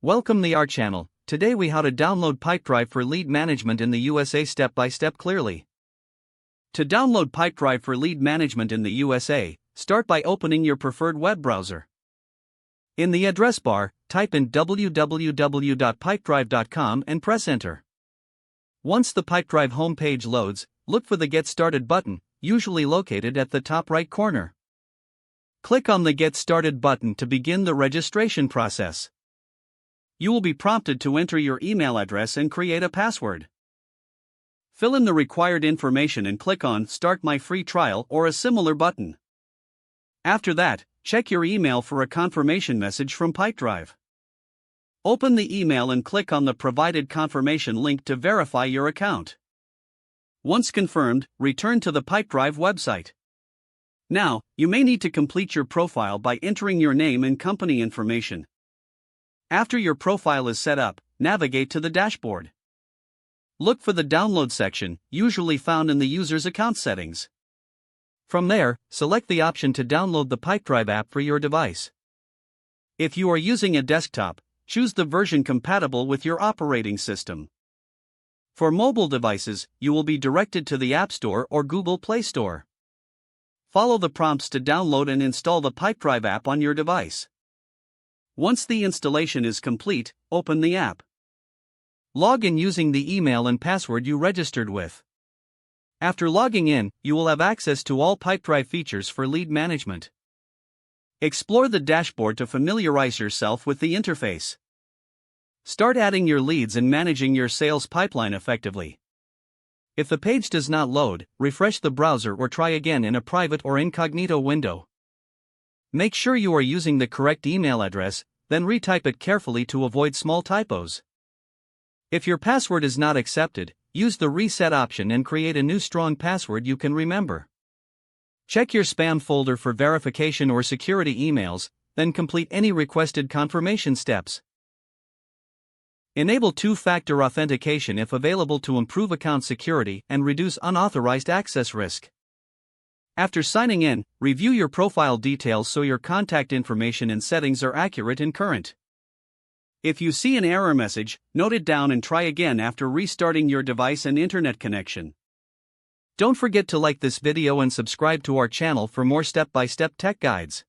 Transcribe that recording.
Welcome to our channel. Today we how to download Pipedrive for lead management in the USA step by step clearly. To download Pipedrive for lead management in the USA, start by opening your preferred web browser. In the address bar, type in www.pipedrive.com and press enter. Once the Pipedrive homepage loads, look for the Get Started button, usually located at the top right corner. Click on the Get Started button to begin the registration process. You will be prompted to enter your email address and create a password. Fill in the required information and click on Start My Free Trial or a similar button. After that, check your email for a confirmation message from Pipedrive. Open the email and click on the provided confirmation link to verify your account. Once confirmed, return to the Pipedrive website. Now, you may need to complete your profile by entering your name and company information. After your profile is set up, navigate to the dashboard. Look for the download section, usually found in the user's account settings. From there, select the option to download the Pipedrive app for your device. If you are using a desktop, choose the version compatible with your operating system. For mobile devices, you will be directed to the App Store or Google Play Store. Follow the prompts to download and install the Pipedrive app on your device. Once the installation is complete, open the app. Log in using the email and password you registered with. After logging in, you will have access to all Pipedrive features for lead management. Explore the dashboard to familiarize yourself with the interface. Start adding your leads and managing your sales pipeline effectively. If the page does not load, refresh the browser or try again in a private or incognito window. Make sure you are using the correct email address, then retype it carefully to avoid small typos. If your password is not accepted, use the reset option and create a new strong password you can remember. Check your spam folder for verification or security emails, then complete any requested confirmation steps. Enable two-factor authentication if available to improve account security and reduce unauthorized access risk. After signing in, review your profile details so your contact information and settings are accurate and current. If you see an error message, note it down and try again after restarting your device and internet connection. Don't forget to like this video and subscribe to our channel for more step-by-step tech guides.